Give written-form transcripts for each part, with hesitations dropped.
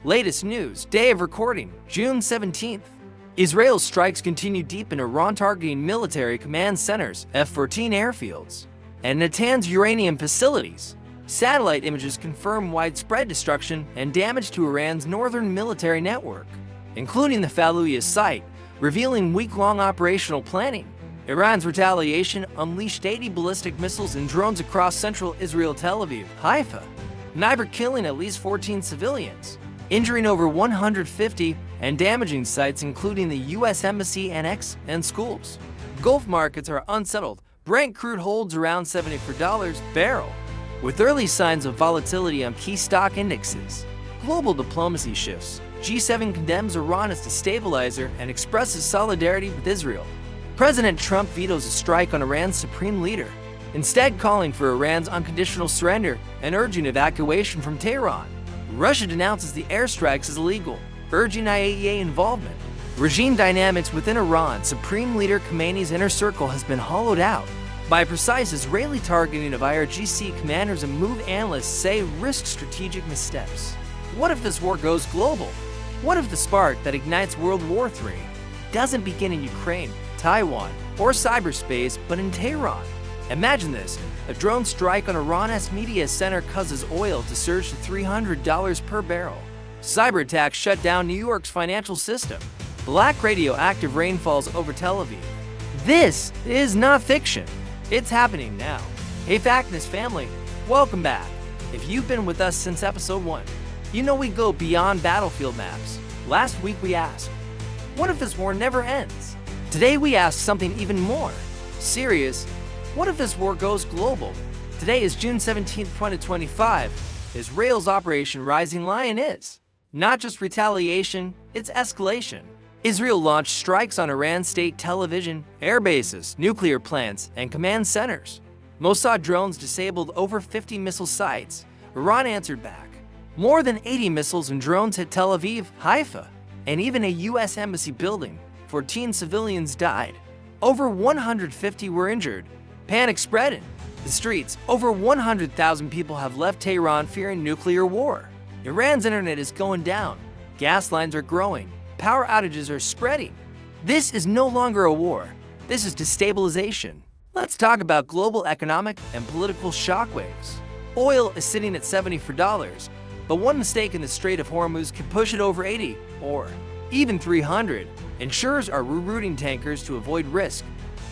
Latest news, day of recording, June 17th. Israel's strikes continue deep in Iran, targeting military command centers, F-14 airfields, and Natanz uranium facilities. Satellite images confirm widespread destruction and damage to Iran's northern military network, including the Fallujah site, revealing week-long operational planning. Iran's Retaliation unleashed 80 ballistic missiles and drones across central Israel, Tel Aviv, Haifa, Neighbor, killing at least 14 civilians, injuring over 150, and damaging sites including the U.S. Embassy Annex and schools. Gulf markets are unsettled. Brent crude holds around $74 per barrel, with early signs of volatility on key stock indexes. Global diplomacy shifts. G7 condemns Iran as destabilizer and expresses solidarity with Israel. President Trump vetoes a strike on Iran's supreme leader, instead calling for Iran's unconditional surrender and urging evacuation from Tehran. Russia denounces the airstrikes as illegal, urging IAEA involvement. Regime dynamics within Iran. Supreme Leader Khamenei's inner circle has been hollowed out by precise Israeli targeting of IRGC commanders, and move analysts say risk strategic missteps. What if this war goes global? What if the spark that ignites World War III doesn't begin in Ukraine, Taiwan, or cyberspace, but in Tehran? Imagine this: a drone strike on Iran's media center causes oil to surge to $300 per barrel. Cyber attacks shut down New York's financial system. Black radioactive rain falls over Tel Aviv. This is not fiction. It's happening now. Hey FactNest family, welcome back. If you've been with us since episode 1, you know we go beyond battlefield maps. Last week we asked, what if this war never ends? Today we ask something even more serious. What if this war goes global? Today is June 17, 2025. Israel's Operation Rising Lion is not just retaliation, it's escalation. Israel launched strikes on Iran's state television, air bases, nuclear plants, and command centers. Mossad drones disabled over 50 missile sites. Iran answered back. More than 80 missiles and drones hit Tel Aviv, Haifa, and even a U.S. embassy building. 14 civilians died. Over 150 were injured. Panic spread in the streets. Over 100,000 people have left Tehran fearing nuclear war. Iran's internet is going down. Gas lines are growing. Power outages are spreading. This is no longer a war. This is destabilization. Let's talk about global economic and political shockwaves. Oil is sitting at $74, but one mistake in the Strait of Hormuz could push it over 80 or even 300. Insurers are rerouting tankers to avoid risk.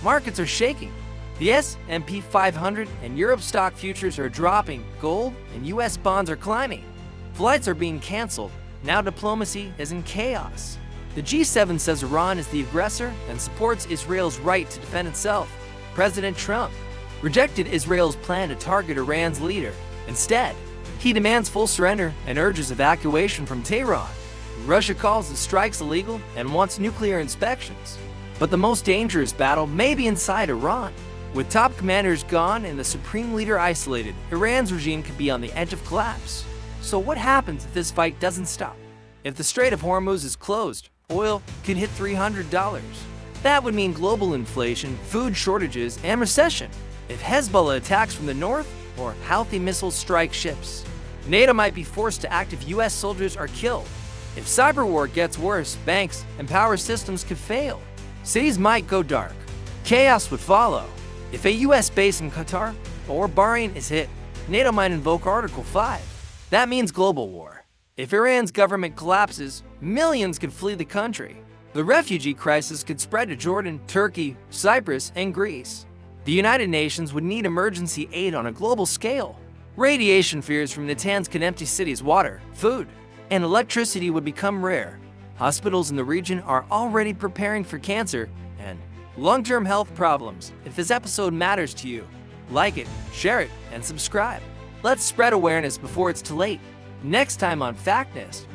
Markets are shaking. The S&P 500 and Europe stock futures are dropping. Gold and U.S. bonds are climbing. Flights are being canceled. Now diplomacy is in chaos. The G7 says Iran is the aggressor and supports Israel's right to defend itself. President Trump rejected Israel's plan to target Iran's leader. Instead, he demands full surrender and urges evacuation from Tehran. Russia calls the strikes illegal and wants nuclear inspections. But the most dangerous battle may be inside Iran. With top commanders gone and the supreme leader isolated, Iran's regime could be on the edge of collapse. So what happens if this fight doesn't stop? If the Strait of Hormuz is closed, oil could hit $300. That would mean global inflation, food shortages, and recession. If Hezbollah attacks from the north, or Houthi missiles strike ships, NATO might be forced to act if U.S. soldiers are killed. If cyber war gets worse, banks and power systems could fail. Cities might go dark. Chaos would follow. If a U.S. base in Qatar or Bahrain is hit, NATO might invoke Article 5. That means global war. If Iran's government collapses, millions could flee the country. The refugee crisis could spread to Jordan, Turkey, Cyprus, and Greece. The United Nations would need emergency aid on a global scale. Radiation fears from Natanz could empty cities' water, food, and electricity would become rare. Hospitals in the region are already preparing for cancer and long-term health problems. If this episode matters to you, like it, share it, and subscribe. Let's spread awareness before it's too late. Next time on FactNest,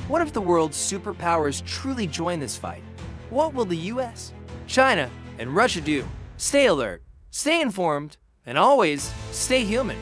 what if the world's superpowers truly join this fight? What will the US, China, and Russia do? Stay alert, stay informed, and always stay human.